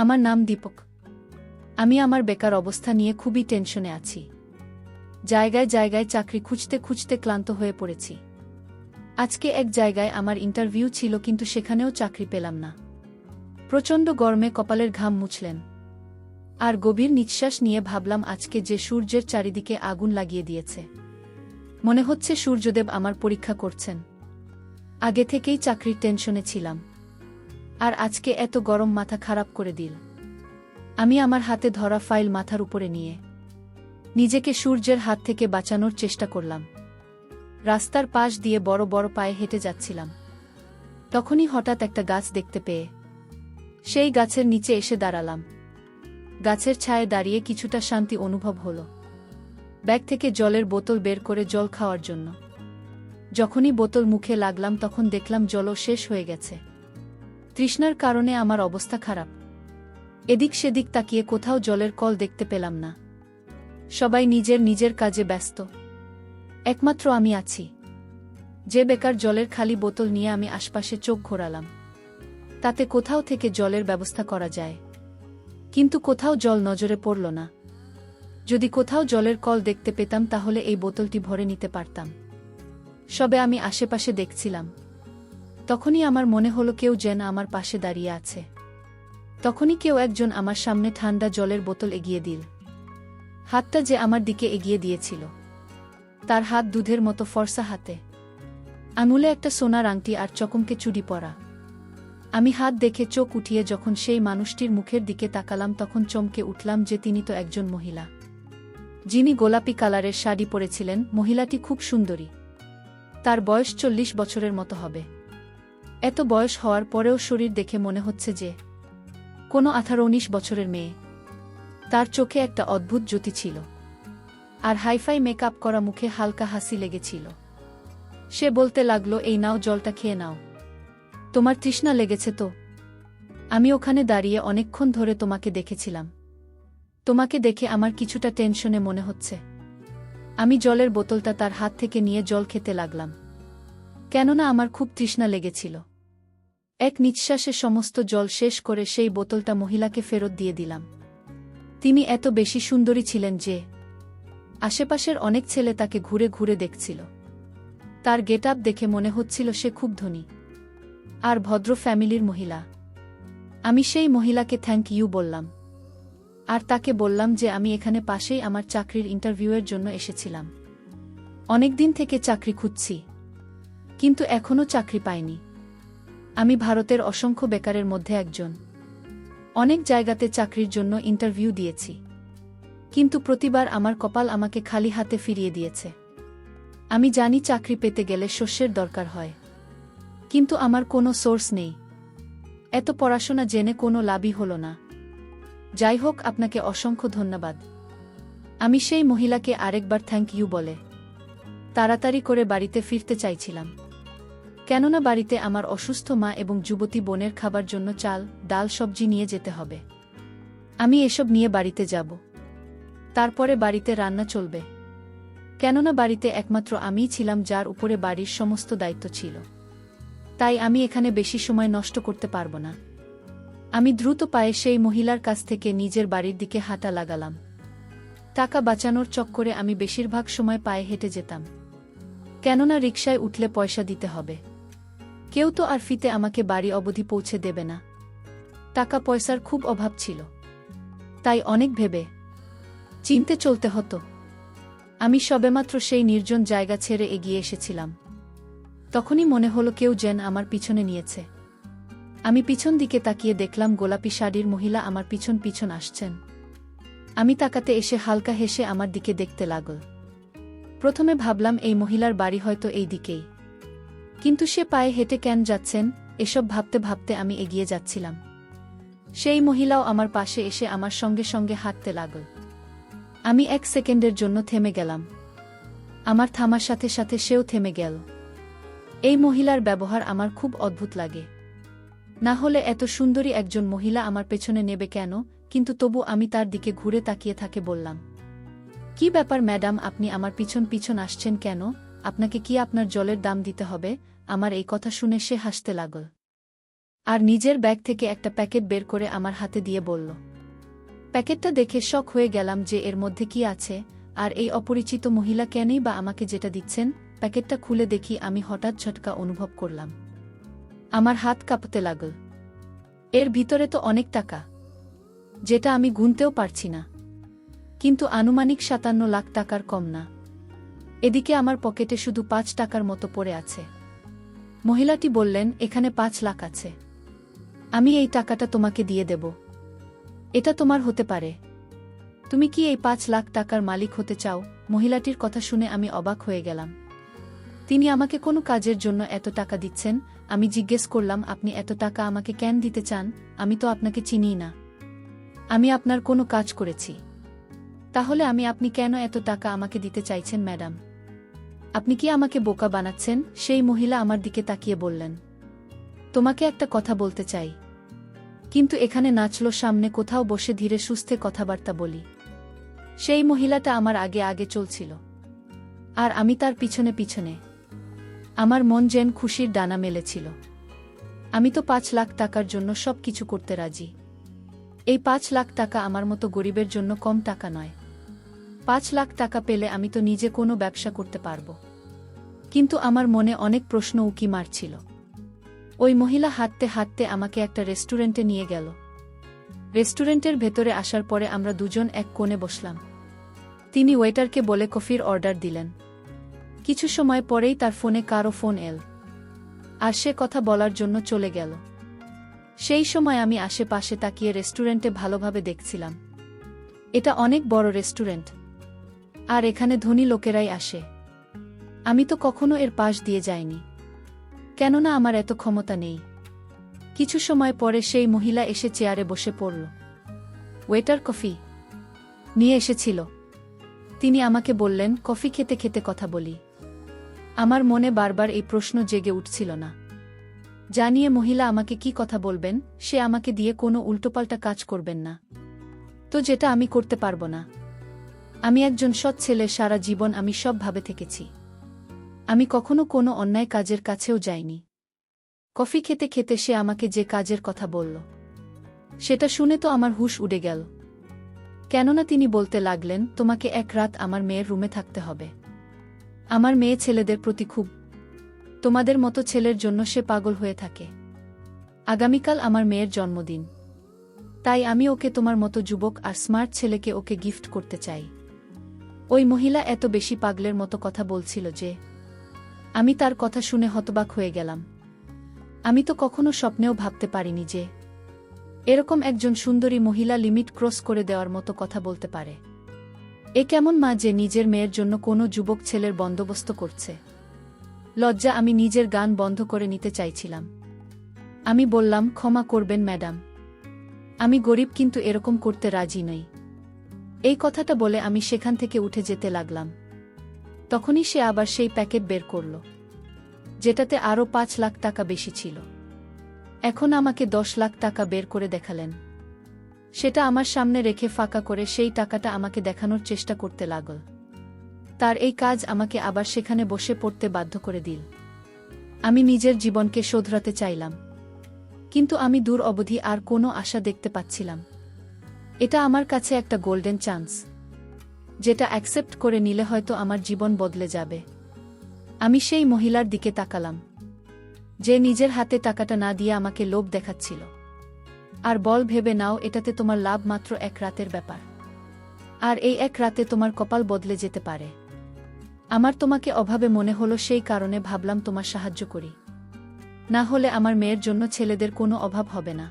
আমার নাম দীপক। আমি আমার বেকার অবস্থা নিয়ে খুবই টেনশনে আছি। জায়গায় জায়গায় চাকরি খুঁজতে খুঁজতে ক্লান্ত হয়ে পড়েছি। আজকে এক জায়গায় আমার ইন্টারভিউ ছিল, কিন্তু সেখানেও চাকরি পেলাম না। প্রচণ্ড গরমে কপালের ঘাম মুছলেন আর গভীর নিঃশ্বাস নিয়ে ভাবলাম, আজকে যে সূর্যের চারিদিকে আগুন লাগিয়ে দিয়েছে, মনে হচ্ছে সূর্যদেব আমার পরীক্ষা করছেন। আগে থেকেই চাকরির টেনশনে ছিলাম, আর আজকে এত গরম মাথা খারাপ করে দিল। আমি আমার হাতে ধরা ফাইল মাথার উপরে নিয়ে নিজেকে সূর্যের হাত থেকে বাঁচানোর চেষ্টা করলাম। রাস্তার পাশ দিয়ে বড় বড় পায়ে হেঁটে যাচ্ছিলাম। তখনই হঠাৎ একটা গাছ দেখতে পেয়ে সেই গাছের নিচে এসে দাঁড়ালাম। গাছের ছায়ে দাঁড়িয়ে কিছুটা শান্তি অনুভব হলো। ব্যাগ থেকে জলের বোতল বের করে জল খাওয়ার জন্য যখনই বোতল মুখে লাগলাম, তখন দেখলাম জলও শেষ হয়ে গেছে। তৃষ্ণার কারণে আমার অবস্থা খারাপ। এদিক সেদিক তাকিয়ে কোথাও জলের কল দেখতে পেলাম না। সবাই নিজের নিজের কাজে ব্যস্ত, একমাত্র আমি আছি। যে বেকার জলের খালি বোতল নিয়ে আমি আশপাশে চোখ ঘোরালাম, তাতে কোথাও থেকে জলের ব্যবস্থা করা যায়, কিন্তু কোথাও জল নজরে পড়ল না। যদি কোথাও জলের কল দেখতে পেতাম, তাহলে এই বোতলটি ভরে নিতে পারতাম। সবে আমি আশেপাশে দেখছিলাম, তখনই আমার মনে হলো কেউ যেন আমার পাশে দাঁড়িয়ে আছে। তখনই কেউ একজন আমার সামনে ঠান্ডা জলের বোতল এগিয়ে দিল। হাতটা যে আমার দিকে এগিয়ে দিয়েছিল, তার হাত দুধের মতো ফর্সা হাতে, আঙুলে একটা সোনার আংটি আর চকমকে চুড়ি পরা। আমি হাত দেখে চোখ উঠিয়ে যখন সেই মানুষটির মুখের দিকে তাকালাম, তখন চমকে উঠলাম যে তিনি তো একজন মহিলা, যিনি গোলাপি কালারের শাড়ি পরেছিলেন। মহিলাটি খুব সুন্দরী। তার বয়স 40 বছরের মতো হবে। এত বয়স হওয়ার পরেও শরীর দেখে মনে হচ্ছে যে কোনো 18-19 বছরের মেয়ে। তার চোখে একটা অদ্ভুত জ্যোতি ছিল, আর হাইফাই মেকআপ করা মুখে হালকা হাসি লেগেছিল। সে বলতে লাগলো, এই নাও, জলটা খেয়ে নাও। তোমার তৃষ্ণা লেগেছে তো? আমি ওখানে দাঁড়িয়ে অনেকক্ষণ ধরে তোমাকে দেখেছিলাম। তোমাকে দেখে আমার কিছুটা টেনশনে মনে হচ্ছে। আমি জলের বোতলটা তার হাত থেকে নিয়ে জল খেতে লাগলাম, কেননা আমার খুব তৃষ্ণা লেগেছিল। এক নিঃশ্বাসে সমস্ত জল শেষ করে সেই বোতলটা মহিলাকে ফেরত দিয়ে দিলাম। তিনি এত বেশি সুন্দরী ছিলেন যে আশেপাশের অনেক ছেলে তাকে ঘুরে ঘুরে দেখছিল। তার গেটআপ দেখে মনে হচ্ছিল সে খুব ধনী আর ভদ্র ফ্যামিলির মহিলা। আমি সেই মহিলাকে থ্যাংক ইউ বললাম, আর তাকে বললাম যে আমি এখানে পাশেই আমার চাকরির ইন্টারভিউয়ের জন্য এসেছিলাম। অনেকদিন থেকে চাকরি খুঁজছি, কিন্তু এখনও চাকরি পাইনি। আমি ভারতের অসংখ্য বেকারের মধ্যে একজন। অনেক জায়গাতে চাকরির জন্য ইন্টারভিউ দিয়েছি, কিন্তু প্রতিবার আমার কপাল আমাকে খালি হাতে ফিরিয়ে দিয়েছে। আমি জানি চাকরি পেতে গেলে শস্যের দরকার হয়, কিন্তু আমার কোনো সোর্স নেই। এত পড়াশোনা জেনে কোনো লাভই হলো না। যাই হোক, আপনাকে অসংখ্য ধন্যবাদ। আমি সেই মহিলাকে আরেকবার থ্যাংক ইউ বলে তাড়াতাড়ি করে বাড়িতে ফিরতে চাইছিলাম, কেননা বাড়িতে আমার অসুস্থ মা এবং যুবতী বোনের খাবার জন্য চাল, ডাল, সবজি নিয়ে যেতে হবে। আমি এসব নিয়ে বাড়িতে যাব, তারপরে বাড়িতে রান্না চলবে, কেননা বাড়িতে একমাত্র আমিই ছিলাম যার উপরে বাড়ির সমস্ত দায়িত্ব ছিল। তাই আমি এখানে বেশি সময় নষ্ট করতে পারব না। আমি দ্রুত পায়ে সেই মহিলার কাছ থেকে নিজের বাড়ির দিকে হাঁটা লাগালাম। টাকা বাঁচানোর চক্করে আমি বেশিরভাগ সময় পায়ে হেঁটে যেতাম, কেননা রিকশায় উঠলে পয়সা দিতে হবে। কেউ তো আর ফিতে আমাকে বাড়ি অবধি পৌঁছে দেবে না। টাকা পয়সার খুব অভাব ছিল, তাই অনেক ভেবে চিন্তে চলতে হতো। আমি সবেমাত্র সেই নির্জন জায়গা ছেড়ে এগিয়ে এসেছিলাম, তখনই মনে হলো কেউ যেন আমার পিছনে নিয়েছে। আমি পিছন দিকে তাকিয়ে দেখলাম গোলাপি শাড়ির মহিলা আমার পিছন পিছন আসছেন। আমি তাকাতে এসে হালকা হেসে আমার দিকে দেখতে লাগল। প্রথমে ভাবলাম এই মহিলার বাড়ি হয়তো এই দিকেই, কিন্তু সে পায়ে হেঁটে কেন যাচ্ছেন, এসব ভাবতে ভাবতে আমি এগিয়ে যাচ্ছিলাম। সেই মহিলাও আমার পাশে এসে আমার সঙ্গে সঙ্গে হাঁটতে লাগল। আমি 1 সেকেন্ডের জন্য থেমে গেলাম। আমার থামার সাথে সাথে সেও থেমে গেল। এই মহিলার ব্যবহার আমার খুব অদ্ভুত লাগে। না হলে এত সুন্দরী একজন মহিলা আমার পেছনে নেবে কেন? কিন্তু তবু আমি তার দিকে ঘুরে তাকিয়ে থাকে বললাম, কি ব্যাপার ম্যাডাম, আপনি আমার পিছন পিছন আসছেন কেন? আপনাকে কি আপনার জলের দাম দিতে হবে? আমার এই কথা শুনে সে হাসতে লাগল। আর নিজের ব্যাগ থেকে একটা প্যাকেট বের করে আমার হাতে দিয়ে বলল। প্যাকেটটা দেখে শক হয়ে গেলাম যে এর মধ্যে কি আছে, আর এই অপরিচিত মহিলা কেনই বা আমাকে যেটা দিচ্ছেন। প্যাকেটটা খুলে দেখি আমি হঠাৎ ঝটকা অনুভব করলাম। আমার হাত কাঁপতে লাগল। এর ভিতরে তো অনেক টাকা, যেটা আমি গুনতেও পারছি না, কিন্তু আনুমানিক ৫৭ লাখ টাকার কম না। এদিকে আমার পকেটে শুধু ৫ টাকার মতো পড়ে আছে। মহিলাটি বললেন, এখানে ৫ লাখ আছে, আমি এই টাকাটা তোমাকে দিয়ে দেব। এটা তোমার হতে পারে। তুমি কি এই ৫ লাখ টাকার মালিক হতে চাও? মহিলাটির কথা শুনে আমি অবাক হয়ে গেলাম। তিনি আমাকে কোনো কাজের জন্য এত টাকা দিচ্ছেন। আমি জিজ্ঞেস করলাম, আপনি এত টাকা আমাকে কেন দিতে চান? আমি তো আপনাকে চিনিই না। আমি আপনার কোনো কাজ করেছি? তাহলে আপনি কেন এত টাকা আমাকে দিতে চাইছেন ম্যাডাম? আপনি কি আমাকে বোকা বানাচ্ছেন? সেই মহিলা আমার দিকে তাকিয়ে বললেন, তোমাকে একটা কথা বলতে চাই, কিন্তু এখানে নাচলো সামনে কোথাও বসে ধীরে সুস্থে কথাবার্তা বলি। সেই মহিলাটা আমার আগে আগে চলছিল, আর আমি তার পিছনে পিছনে। আমার মন যেন খুশির ডানা মেলেছিল। আমি তো ৫ লাখ টাকার জন্য সব কিছু করতে রাজি। এই ৫ লাখ টাকা আমার মতো গরিবের জন্য কম টাকা নয়। ৫ লাখ টাকা পেলে আমি তো নিজে কোনো ব্যবসা করতে পারব। কিন্তু আমার মনে অনেক প্রশ্ন উকি মারছিল। ওই মহিলা হাঁটতে হাঁটতে আমাকে একটা রেস্টুরেন্টে নিয়ে গেল। রেস্টুরেন্টের ভেতরে আসার পরে আমরা দুজন এক কোণে বসলাম। তিনি ওয়েটারকে বলে কফির অর্ডার দিলেন। কিছু সময় পরেই তার ফোনে কারো ফোন এল, আর সে কথা বলার জন্য চলে গেল। সেই সময় আমি আশেপাশে তাকিয়ে রেস্টুরেন্টে ভালোভাবে দেখছিলাম। এটা অনেক বড় রেস্টুরেন্ট, আর এখানে ধনী লোকেরাই আসে। আমি তো কখনো এর পাশ দিয়ে যাইনি, কেননা আমার এত ক্ষমতা নেই। কিছু সময় পরে সেই মহিলা এসে চেয়ারে বসে পড়ল। ওয়েটার কফি নিয়ে এসেছিল। তিনি আমাকে বললেন, কফি খেতে খেতে কথা বলি। আমার মনে বারবার এই প্রশ্ন জেগে উঠছিল না, জানিয়ে মহিলা আমাকে কি কথা বলবেন। সে আমাকে দিয়ে কোনো উল্টোপাল্টা কাজ করবেন না তো, যেটা আমি করতে পারবো না। আমি একজন সৎ ছেলে, সারা জীবন আমি সব ভাবে থেকেছি। আমি কখনো কোনো অন্যায় কাজের কাছেও যাইনি। কফি খেতে খেতে সে আমাকে যে কাজের কথা বলল, সেটা শুনে তো আমার হুঁশ উড়ে গেল। কেননা তিনি বলতে লাগলেন, তোমাকে এক রাত আমার মেয়ের রুমে থাকতে হবে। আমার মেয়ে ছেলেদের প্রতি খুব, তোমাদের মতো ছেলের জন্য সে পাগল হয়ে থাকে। আগামীকাল আমার মেয়ের জন্মদিন, তাই আমি ওকে তোমার মতো যুবক আর স্মার্ট ছেলেকে ওকে গিফট করতে চাই। ওই মহিলা এত বেশি পাগলের মতো কথা বলছিল যে আমি তার কথা শুনে হতবাক হয়ে গেলাম। আমি তো কখনো স্বপ্নেও ভাবতে পারিনি যে এরকম একজন সুন্দরী মহিলা লিমিট ক্রস করে দেওয়ার মতো কথা বলতে পারে। এ কেমন মা যে নিজের মেয়ের জন্য কোনো যুবক ছেলের বন্দোবস্ত করছে। লজ্জা আমি নিজের গান বন্ধ করে নিতে চাইছিলাম। আমি বললাম, ক্ষমা করবেন ম্যাডাম, আমি গরিব, কিন্তু এরকম করতে রাজি নই। এই কথাটা বলে আমি সেখান থেকে উঠে যেতে লাগলাম। তখনই সে আবার সেই প্যাকেট বের করল, যেটাতে আরও ৫ লাখ টাকা বেশি ছিল। এখন আমাকে ১০ লাখ টাকা বের করে দেখালেন। সেটা আমার সামনে রেখে ফাঁকা করে সেই টাকাটা আমাকে দেখানোর চেষ্টা করতে লাগল। তার এই কাজ আমাকে আবার সেখানে বসে পড়তে বাধ্য করে দিল। আমি নিজের জীবনকে শোধরাতে চাইলাম, কিন্তু আমি দূর অবধি আর কোনো আশা দেখতে পাচ্ছিলাম। এটা আমার কাছে একটা গোল্ডেন চান্স, যেটা অ্যাকসেপ্ট করে নিলে হয়তো আমার জীবন বদলে যাবে। আমি সেই মহিলার দিকে তাকালাম, যে নিজের হাতে টাকাটা না দিয়ে আমাকে লোভ দেখাচ্ছিল। আর বল, ভেবে নাও, এটাতে তোমার লাভ মাত্র এক রাতের ব্যাপার, আর এই এক রাতে তোমার কপাল বদলে যেতে পারে। আমার তোমাকে অভাবে মনে হলো, সেই কারণে ভাবলাম তোমার সাহায্য করি। না হলে আমার মেয়ের জন্য ছেলেদের কোনো অভাব হবে না।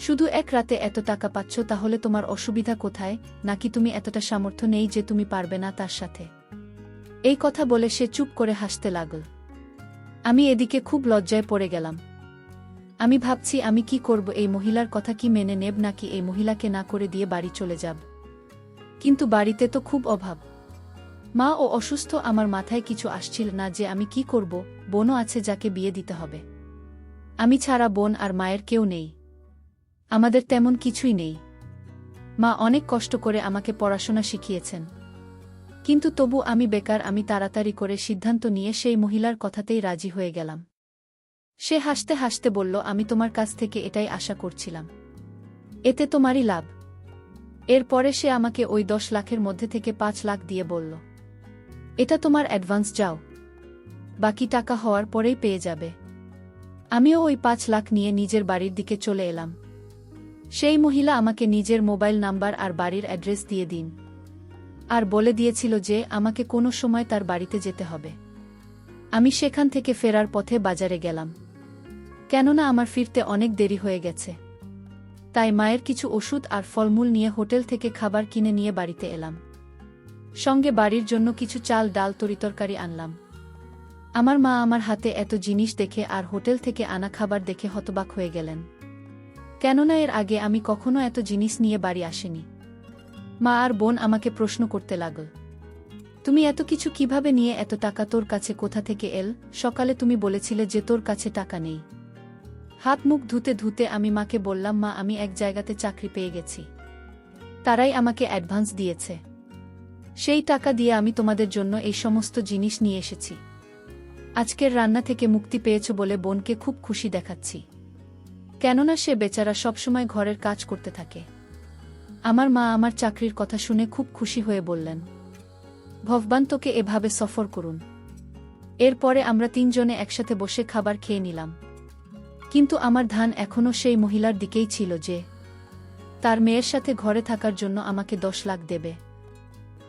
শুধু এক রাতে এত টাকা পাচ্ছ, তাহলে তোমার অসুবিধা কোথায়? নাকি তুমি এতটা সামর্থ্য নেই যে তুমি পারবে না তার সাথে? এই কথা বলে সে চুপ করে হাসতে লাগল। আমি এদিকে খুব লজ্জায় পড়ে গেলাম। আমি ভাবছি আমি কি করব, এই মহিলার কথা কি মেনে নেব, নাকি এই মহিলাকে না করে দিয়ে বাড়ি চলে যাব। কিন্তু বাড়িতে তো খুব অভাব, মা ও অসুস্থ, আমার মাথায় কিছু আসছিল না যে আমি কি করব। বোনও আছে যাকে বিয়ে দিতে হবে। আমি ছাড়া বোন আর মায়ের কেউ নেই, আমাদের তেমন কিছুই নেই। মা অনেক কষ্ট করে আমাকে পড়াশোনা শিখিয়েছেন, কিন্তু তবু আমি বেকার। আমি তাড়াতাড়ি করে সিদ্ধান্ত নিয়ে সেই মহিলার কথাতেই রাজি হয়ে গেলাম। সে হাসতে হাসতে বলল, আমি তোমার কাছ থেকে এটাই আশা করছিলাম। এতে তোমারই লাভ। এরপরে সে আমাকে ওই 10 লাখের মধ্যে থেকে 5 লাখ দিয়ে বলল, এটা তোমার অ্যাডভান্স, যাও, বাকি টাকা হওয়ার পরেই পেয়ে যাবে। আমিও ওই 5 লাখ নিয়ে নিজের বাড়ির দিকে চলে এলাম। সেই মহিলা আমাকে নিজের মোবাইল নাম্বার আর বাড়ির অ্যাড্রেস দিয়ে দিন, আর বলে দিয়েছিল যে আমাকে কোনো সময় তার বাড়িতে যেতে হবে। আমি সেখান থেকে ফেরার পথে বাজারে গেলাম, কেননা আমার ফিরতে অনেক দেরি হয়ে গেছে। তাই মায়ের কিছু ওষুধ আর ফলমূল নিয়ে হোটেল থেকে খাবার কিনে নিয়ে বাড়িতে এলাম। সঙ্গে বাড়ির জন্য কিছু চাল, ডাল, তরিতরকারি আনলাম। আমার মা আমার হাতে এত জিনিস দেখে আর হোটেল থেকে আনা খাবার দেখে হতবাক হয়ে গেলেন, কেননা এর আগে আমি কখনো এত জিনিস নিয়ে বাড়ি আসিনি। মা আর বোন আমাকে প্রশ্ন করতে লাগল, তুমি এত কিছু কিভাবে নিয়ে, এত টাকা তোর কাছে কোথা থেকে এল? সকালে তুমি বলেছিলে যে তোর কাছে টাকা নেই। হাত মুখ ধুতে ধুতে আমি মাকে বললাম, মা, আমি এক জায়গাতে চাকরি পেয়ে গেছি, তারাই আমাকে অ্যাডভান্স দিয়েছে। সেই টাকা দিয়ে আমি তোমাদের জন্য এই সমস্ত জিনিস নিয়ে এসেছি। আজকের রান্না থেকে মুক্তি পেয়েছ বলে বোনকে খুব খুশি দেখাচ্ছি, কেননা সে বেচারা সবসময় ঘরের কাজ করতে থাকে। আমার মা আমার চাকরির কথা শুনে খুব খুশি হয়ে বললেন, ভগবান তোকে এভাবে সফর করুন। এরপরে আমরা 3 জনে একসাথে বসে খাবার খেয়ে নিলাম। কিন্তু আমার ধ্যান এখনও সেই মহিলার দিকেই ছিল যে তার মেয়ের সাথে ঘরে থাকার জন্য আমাকে 10 লাখ দেবে।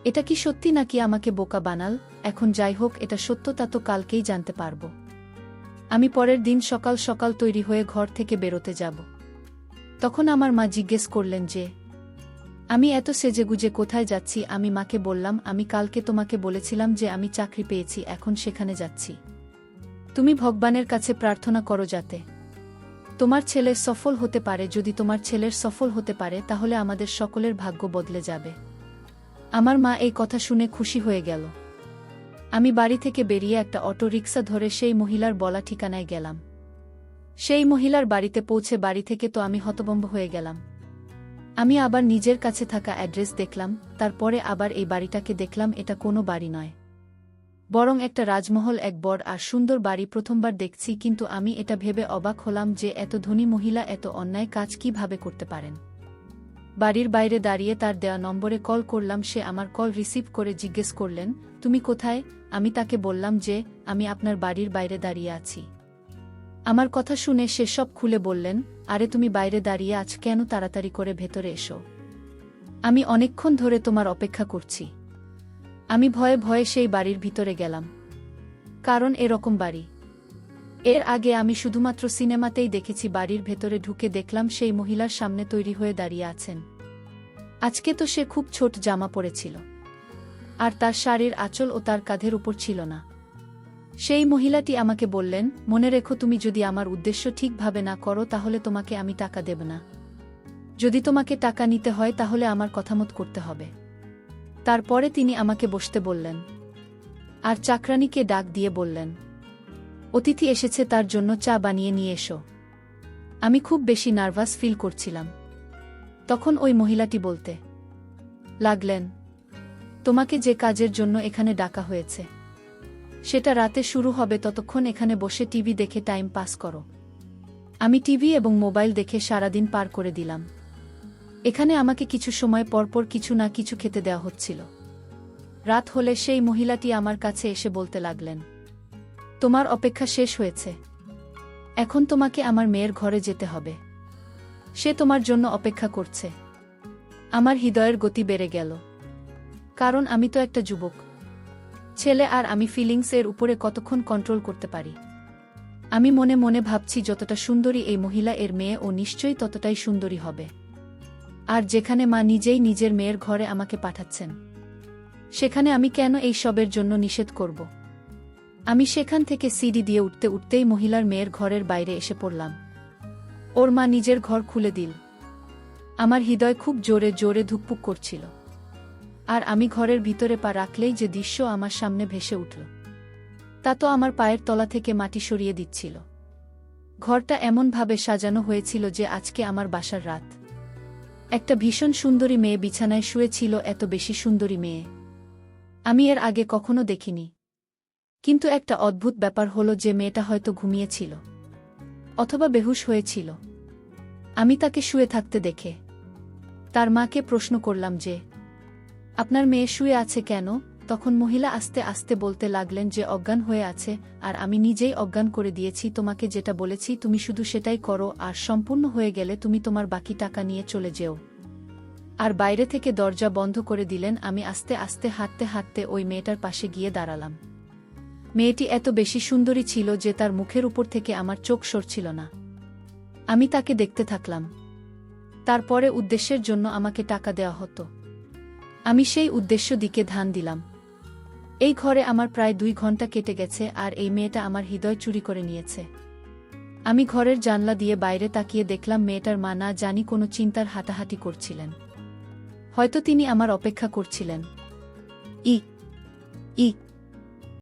এটা কি সত্যি নাকি আমাকে বোকা বানাল? এখন যাই হোক, এটা সত্য তা তো কালকেই জানতে পারব। আমি পরের দিন সকাল সকাল তৈরি হয়ে ঘর থেকে বেরোতে যাব। তখন আমার মা জিজ্ঞেস করলেন যে আমি এত সেজেগুজে কোথায় যাচ্ছি। আমি মাকে বললাম, আমি কালকে তোমাকে বলেছিলাম যে আমি চাকরি পেয়েছি, এখন সেখানে যাচ্ছি। তুমি ভগবানের কাছে প্রার্থনা করো যাতে তোমার ছেলে সফল হতে পারে। যদি তোমার ছেলের সফল হতে পারে তাহলে আমাদের সকলের ভাগ্য বদলে যাবে। আমার মা এই কথা শুনে খুশি হয়ে গেল। আমি বাড়ি থেকে বেরিয়ে একটা অটো রিক্সা ধরে সেই মহিলার বলা ঠিকানায় গেলাম। সেই মহিলার বাড়িতে পৌঁছে বাড়ি থেকে তো আমি হতভম্ব হয়ে গেলাম। আমি আবার নিজের কাছে থাকা অ্যাড্রেস দেখলাম, তারপরে আবার এই বাড়িটাকে দেখলাম। এটা কোনো বাড়ি নয়, বরং একটা রাজমহল, এক বড় আর সুন্দর বাড়ি। প্রথমবার দেখছি, কিন্তু আমি এটা ভেবে অবাক হলাম যে এত ধনী মহিলা এত অন্যায় কাজ কিভাবে করতে পারেন। বাড়ির বাইরে দাঁড়িয়ে তার দেওয়া নম্বরে কল করলাম। সে আমার কল রিসিভ করে জিজ্ঞেস করলেন, তুমি কোথায়? আমি তাকে বললাম যে আমি আপনার বাড়ির বাইরে দাঁড়িয়ে আছি। আমার কথা শুনে সে সব খুলে বললেন, আরে তুমি বাইরে দাঁড়িয়ে আছ কেন? তাড়াতাড়ি করে ভেতরে এসো, আমি অনেকক্ষণ ধরে তোমার অপেক্ষা করছি। আমি ভয়ে ভয়ে সেই বাড়ির ভিতরে গেলাম, কারণ এরকম বাড়ি এর আগে আমি শুধুমাত্র সিনেমাতেই দেখেছি। বাড়ির ভেতরে ঢুকে দেখলাম সেই মহিলার সামনে তৈরি হয়ে দাঁড়িয়ে আছেন। আজকে তো সে খুব ছোট জামা পরেছিল, আর তার শাড়ির আঁচল ও তার কাঁধের উপর ছিল না। সেই মহিলাটি আমাকে বললেন, মনে রেখো, তুমি যদি আমার উদ্দেশ্য ঠিকভাবে না করো তাহলে তোমাকে আমি টাকা দেব না। যদি তোমাকে টাকা নিতে হয় তাহলে আমার কথামত করতে হবে। তারপরে তিনি আমাকে বসতে বললেন, আর চাকরানীকে ডাক দিয়ে বললেন, অতিথি এসেছে, তার জন্য চা বানিয়ে নিয়ে এসো। আমি খুব বেশি নার্ভাস ফিল করছিলাম। তখন ওই মহিলাটি বলতে লাগলেন, তোমাকে যে কাজের জন্য এখানে ডাকা হয়েছে সেটা রাতে শুরু হবে, ততক্ষণ এখানে বসে টিভি দেখে টাইম পাস করো। আমি টিভি এবং মোবাইল দেখে সারাদিন পার করে দিলাম। এখানে আমাকে কিছু সময় পরপর কিছু না কিছু খেতে দেওয়া হচ্ছিল। রাত হলে সেই মহিলাটি আমার কাছে এসে বলতে লাগলেন, তোমার অপেক্ষা শেষ হয়েছে, এখন তোমাকে আমার মেয়ের ঘরে যেতে হবে, সে তোমার জন্য অপেক্ষা করছে। আমার হৃদয়ের গতি বেড়ে গেল, কারণ আমি তো একটা যুবক ছেলে, আর আমি ফিলিংস এর উপরে কতক্ষণ কন্ট্রোল করতে পারি। আমি মনে মনে ভাবছি, যতটা সুন্দরী এই মহিলা, এর মেয়ে ও নিশ্চয়ই ততটাই সুন্দরী হবে। আর যেখানে মা নিজেই নিজের মেয়ের ঘরে আমাকে পাঠাচ্ছেন, সেখানে আমি কেন এই সবের জন্য নিষেধ করব? আমি সেখান থেকে সিঁড়ি দিয়ে উঠতে উঠতেই মহিলার মেয়ের ঘরের বাইরে এসে পড়লাম। ওর মা নিজের ঘর খুলে দিল। আমার হৃদয় খুব জোরে জোরে ধুকপুক করছিল, আর আমি ঘরের ভিতরে পা রাখলেই যে দৃশ্য আমার সামনে ভেসে উঠল তা তো আমার পায়ের তলা থেকে মাটি সরিয়ে দিচ্ছিল। ঘরটা এমনভাবে সাজানো হয়েছিল যে আজকে আমার বাসার রাত। একটা ভীষণ সুন্দরী মেয়ে বিছানায় শুয়েছিল, এত বেশি সুন্দরী মেয়ে আমি এর আগে কখনো দেখিনি। কিন্তু একটা অদ্ভুত ব্যাপার হলো যে মেয়েটা হয়তো ঘুমিয়েছিল, অথবা বেহুশ হয়েছিল। আমি তাকে শুয়ে থাকতে দেখে তার মাকে প্রশ্ন করলাম যে, আপনার মেয়ে শুয়ে আছে কেন? তখন মহিলা আস্তে আস্তে বলতে লাগলেন যে অজ্ঞান হয়ে আছে, আর আমি নিজেই অজ্ঞান করে দিয়েছি। তোমাকে যেটা বলেছি তুমি শুধু সেটাই করো, আর সম্পূর্ণ হয়ে গেলে তুমি তোমার বাকি টাকা নিয়ে চলে যেও। আর বাইরে থেকে দরজা বন্ধ করে দিলেন। আমি আস্তে আস্তে হাঁটতে হাঁটতে ওই মেয়েটার পাশে গিয়ে দাঁড়ালাম। মেয়েটি এত বেশি সুন্দরী ছিল যে তার মুখের উপর থেকে আমার চোখ সরছিল না। আমি তাকে দেখতে থাকলাম। তারপরে উদ্দেশ্যের জন্য আমাকে টাকা দেওয়া হতো। আমি সেই উদ্দেশ্য দিকে ধ্যান দিলাম। এই ঘরে আমার প্রায় 2 ঘন্টা কেটে গেছে, আর এই মেয়েটা আমার হৃদয় চুরি করে নিয়েছে। আমি ঘরের জানলা দিয়ে বাইরে তাকিয়ে দেখলাম মেয়েটার মা না জানি কোনো চিন্তার হাঁটাহাঁটি করছিলেন। হয়তো তিনি আমার অপেক্ষা করছিলেন। ই